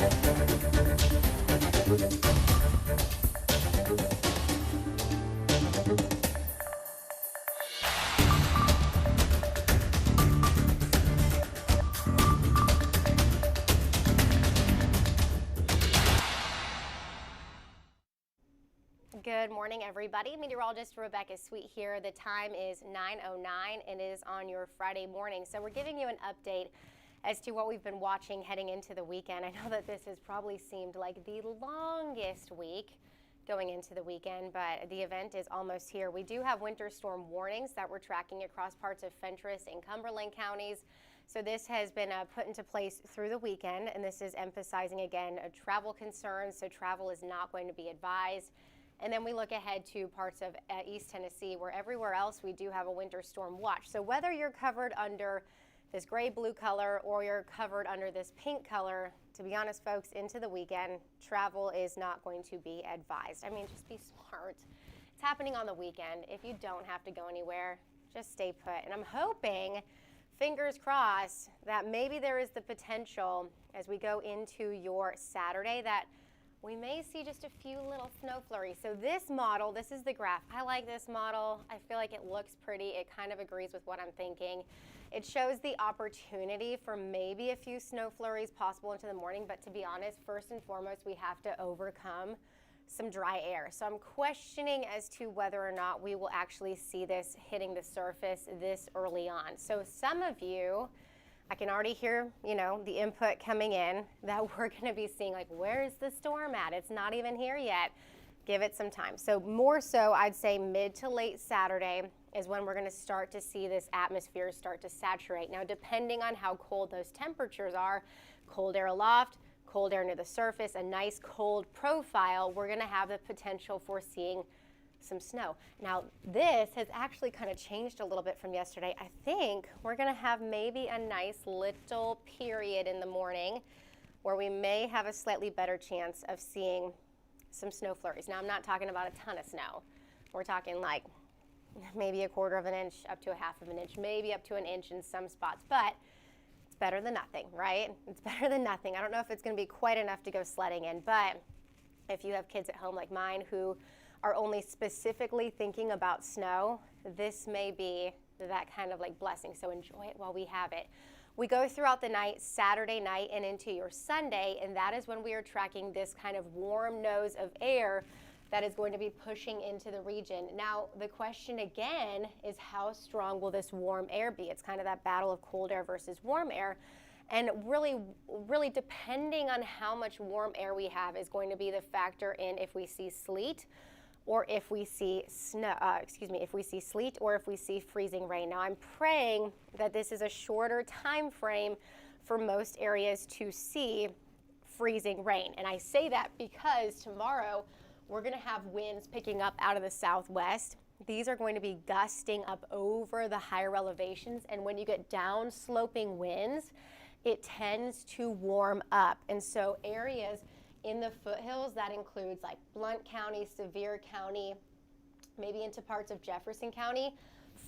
Good morning, everybody. Meteorologist Rebecca Sweet here. The time is 9:09 and it is on your Friday morning. So we're giving you an update as to what we've been watching heading into the weekend. I know that this has probably seemed like the longest week going into the weekend, but the event is almost here. We do have winter storm warnings that we're tracking across parts of Fentress and Cumberland counties. So this has been put into place through the weekend, and this is emphasizing again travel concerns. So travel is not going to be advised. And then we look ahead to parts of East Tennessee, where everywhere else we do have a winter storm watch. So whether you're covered under this gray-blue color or you're covered under this pink color, to be honest, folks, into the weekend, travel is not going to be advised. I mean, just be smart. It's happening on the weekend. If you don't have to go anywhere, just stay put. And I'm hoping, fingers crossed, that maybe there is the potential as we go into your Saturday that we may see just a few little snow flurries. So this model, this is the graph. I like this model. I feel like it looks pretty. It kind of agrees with what I'm thinking. It shows the opportunity for maybe a few snow flurries possible into the morning, but to be honest, first and foremost, we have to overcome some dry air. So I'm questioning as to whether or not we will actually see this hitting the surface this early on. So some of you, I can already hear, the input coming in that we're going to be seeing, like, where's the storm at? It's not even here yet. Give it some time. So more so, I'd say mid to late Saturday is when we're going to start to see this atmosphere start to saturate. Now, depending on how cold those temperatures are, cold air aloft, cold air near the surface, a nice cold profile, we're going to have the potential for seeing some snow. Now, this has actually kind of changed a little bit from yesterday. I think we're going to have maybe a nice little period in the morning where we may have a slightly better chance of seeing some snow flurries. Now, I'm not talking about a ton of snow. We're talking like maybe a quarter of an inch up to a half of an inch, maybe up to an inch in some spots, but it's better than nothing, right? It's better than nothing. I don't know if it's going to be quite enough to go sledding in, but if you have kids at home like mine who are only specifically thinking about snow, this may be that kind of like blessing. So enjoy it while we have it. We go throughout the night, Saturday night and into your Sunday, and that is when we are tracking this kind of warm nose of air that is going to be pushing into the region. Now, the question again is how strong will this warm air be? It's kind of that battle of cold air versus warm air. And really depending on how much warm air we have is going to be the factor in if we see sleet or if we see snow, if we see sleet or if we see freezing rain. Now, I'm praying that this is a shorter time frame for most areas to see freezing rain. And I say that because tomorrow we're going to have winds picking up out of the southwest. These are going to be gusting up over the higher elevations. And when you get down sloping winds, it tends to warm up. And so areas in the foothills, that includes like Blount County, Sevier County, maybe into parts of Jefferson County,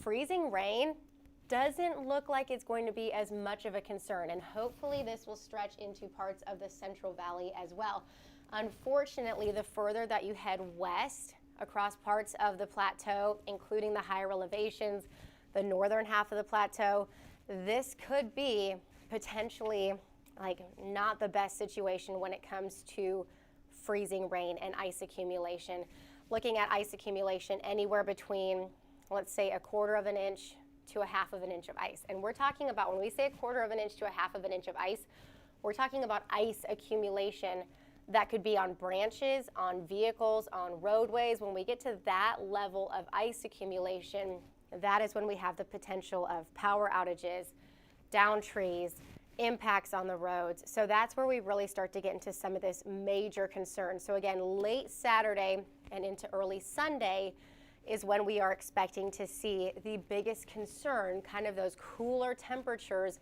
freezing rain doesn't look like it's going to be as much of a concern. And hopefully this will stretch into parts of the Central Valley as well. Unfortunately, the further that you head west across parts of the plateau, including the higher elevations, the northern half of the plateau, this could be potentially like not the best situation when it comes to freezing rain and ice accumulation. Looking at ice accumulation anywhere between, let's say, a quarter of an inch to a half of an inch of ice. And we're talking about, when we say a quarter of an inch to a half of an inch of ice, we're talking about ice accumulation that could be on branches, on vehicles, on roadways. When we get to that level of ice accumulation, that is when we have the potential of power outages, down trees, impacts on the roads. So that's where we really start to get into some of this major concern. So again, late Saturday and into early Sunday is when we are expecting to see the biggest concern, kind of those cooler temperatures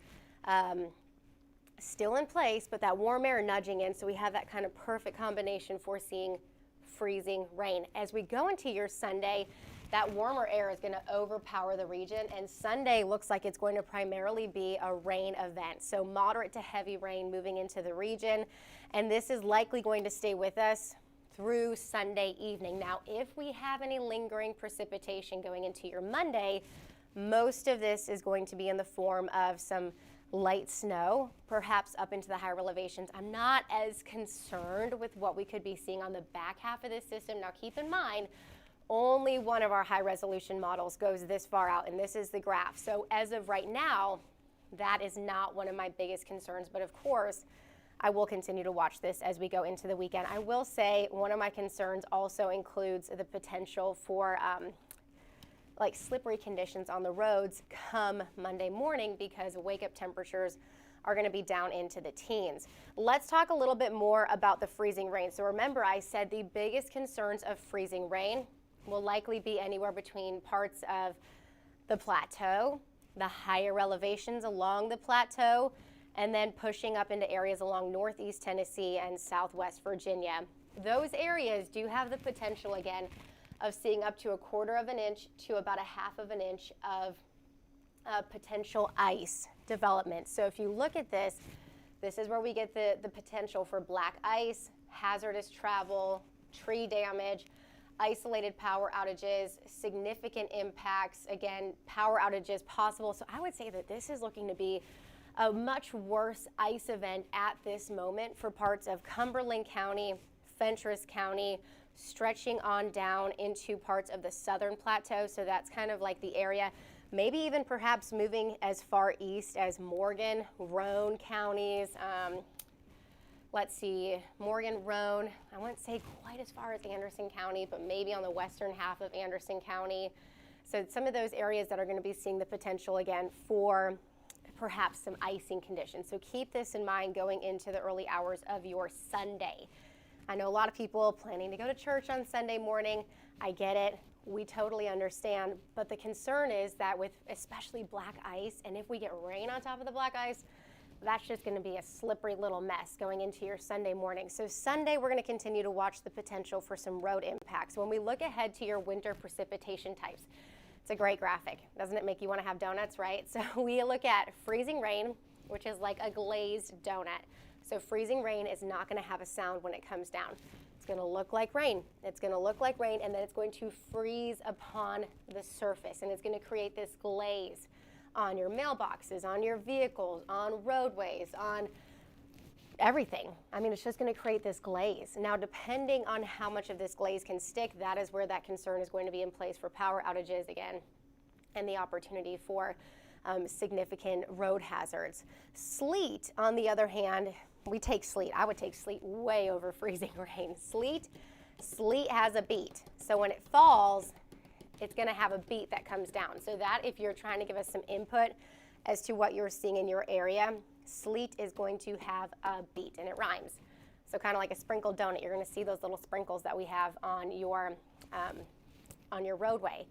still in place, but that warm air nudging in. So we have that kind of perfect combination for seeing freezing rain. As we go into your Sunday, that warmer air is going to overpower the region, and Sunday looks like it's going to primarily be a rain event. So moderate to heavy rain moving into the region, and this is likely going to stay with us through Sunday evening. Now, if we have any lingering precipitation going into your Monday, most of this is going to be in the form of some light snow, perhaps up into the higher elevations. I'm not as concerned with what we could be seeing on the back half of this system. Now, keep in mind, only one of our high resolution models goes this far out, and this is the graph. So as of right now, that is not one of my biggest concerns, but of course, I will continue to watch this as we go into the weekend. I will say one of my concerns also includes the potential for like slippery conditions on the roads come Monday morning, because wake-up temperatures are going to be down into the teens. Let's talk a little bit more about the freezing rain. So remember, I said the biggest concerns of freezing rain will likely be anywhere between parts of the plateau, the higher elevations along the plateau, and then pushing up into areas along northeast Tennessee and southwest Virginia. Those areas do have the potential, again, of seeing up to 1/4 of an inch to about 1/2 of an inch of potential ice development. So if you look at this, this is where we get the potential for black ice, hazardous travel, tree damage, isolated power outages, significant impacts, again, power outages possible. So I would say that this is looking to be a much worse ice event at this moment for parts of Cumberland County, Fentress County, stretching on down into parts of the southern plateau. So that's kind of like the area, maybe even perhaps moving as far east as Morgan, Roane counties. Let's see, Morgan, Roane, I wouldn't say quite as far as Anderson County, but maybe on the western half of Anderson County. So some of those areas that are going to be seeing the potential again for perhaps some icing conditions. So keep this in mind going into the early hours of your Sunday. I know a lot of people planning to go to church on Sunday morning. I get it. We totally understand. But the concern is that with especially black ice, and if we get rain on top of the black ice, that's just going to be a slippery little mess going into your Sunday morning. So Sunday, we're going to continue to watch the potential for some road impacts. When we look ahead to your winter precipitation types, it's a great graphic. Doesn't it make you want to have donuts, right? So we look at freezing rain, which is like a glazed donut. So freezing rain is not going to have a sound when it comes down. It's going to look like rain. It's going to look like rain, and then it's going to freeze upon the surface, and it's going to create this glaze on your mailboxes, on your vehicles, on roadways, on everything. I mean, it's just going to create this glaze. Now, depending on how much of this glaze can stick, that is where that concern is going to be in place for power outages again, and the opportunity for significant road hazards. Sleet, on the other hand, we take sleet. I would take sleet way over freezing rain. Sleet has a beat. So when it falls, it's going to have a beat that comes down. So that, if you're trying to give us some input as to what you're seeing in your area, sleet is going to have a beat, and it rhymes. So kind of like a sprinkled donut, you're going to see those little sprinkles that we have on your roadway.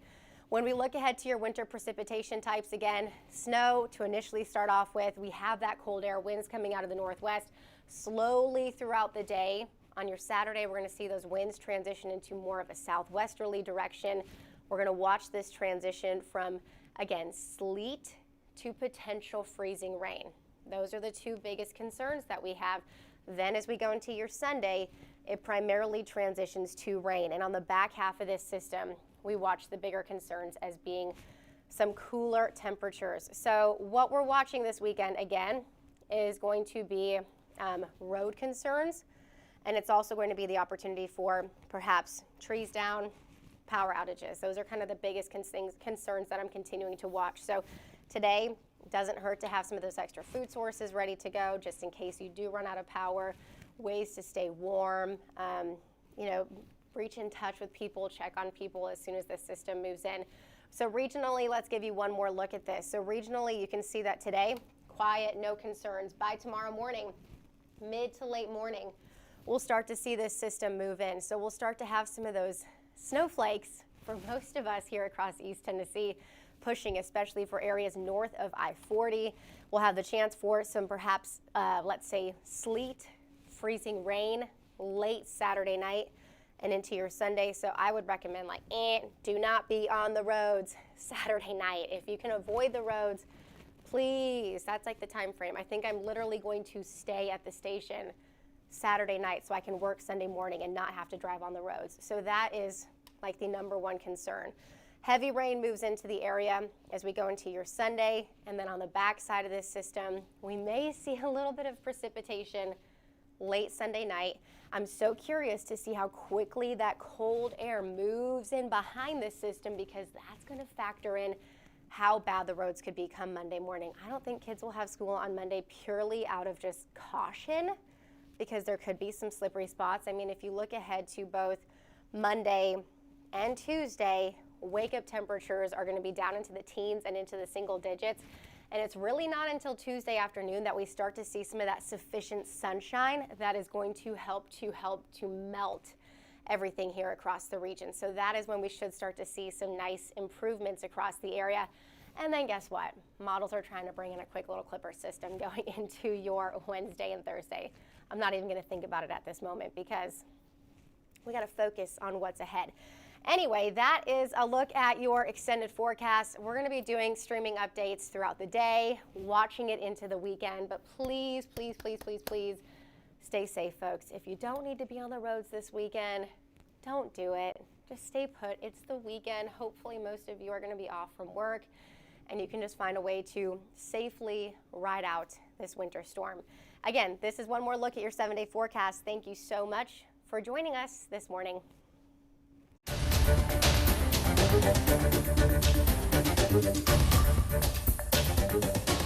When we look ahead to your winter precipitation types, again, snow to initially start off with. We have that cold air, winds coming out of the northwest. Slowly throughout the day, on your Saturday, we're going to see those winds transition into more of a southwesterly direction. We're going to watch this transition from, again, sleet to potential freezing rain. Those are the two biggest concerns that we have. Then as we go into your Sunday, it primarily transitions to rain. And on the back half of this system, we watch the bigger concerns as being some cooler temperatures. So what we're watching this weekend, again, is going to be road concerns, and it's also going to be the opportunity for perhaps trees down, power outages. Those are kind of the biggest concerns that I'm continuing to watch. So today, it doesn't hurt to have some of those extra food sources ready to go just in case you do run out of power, ways to stay warm, reach in touch with people, check on people as soon as the system moves in. So regionally, let's give you one more look at this. So regionally, you can see that today, quiet, no concerns. By tomorrow morning, mid to late morning, we'll start to see this system move in. So we'll start to have some of those snowflakes for most of us here across East Tennessee, pushing especially for areas north of I-40. We'll have the chance for some perhaps, let's say, sleet, freezing rain late Saturday night. and into your Sunday. So I would recommend do not be on the roads Saturday night. If you can avoid the roads, please, that's like the time frame. I think I'm literally going to stay at the station Saturday night so I can work Sunday morning and not have to drive on the roads. So that is like the number one concern. Heavy rain moves into the area as we go into your Sunday, and then on the back side of this system, we may see a little bit of precipitation late Sunday night. I'm so curious to see how quickly that cold air moves in behind this system, because that's going to factor in how bad the roads could be come Monday morning. I don't think kids will have school on Monday purely out of just caution, because there could be some slippery spots. I mean, if you look ahead to both Monday and Tuesday, wake-up temperatures are going to be down into the teens and into the single digits. And it's really not until Tuesday afternoon that we start to see some of that sufficient sunshine that is going to help to melt everything here across the region. So that is when we should start to see some nice improvements across the area. And then guess what? Models are trying to bring in a quick little clipper system going into your Wednesday and Thursday. I'm not even going to think about it at this moment because we got to focus on what's ahead. Anyway, that is a look at your extended forecast. We're going to be doing streaming updates throughout the day, watching it into the weekend, but please, please, please, please, please stay safe, folks. If you don't need to be on the roads this weekend, don't do it. Just stay put. It's the weekend. Hopefully most of you are going to be off from work, and you can just find a way to safely ride out this winter storm. Again, this is one more look at your 7-day forecast. Thank you so much for joining us this morning. Thank you.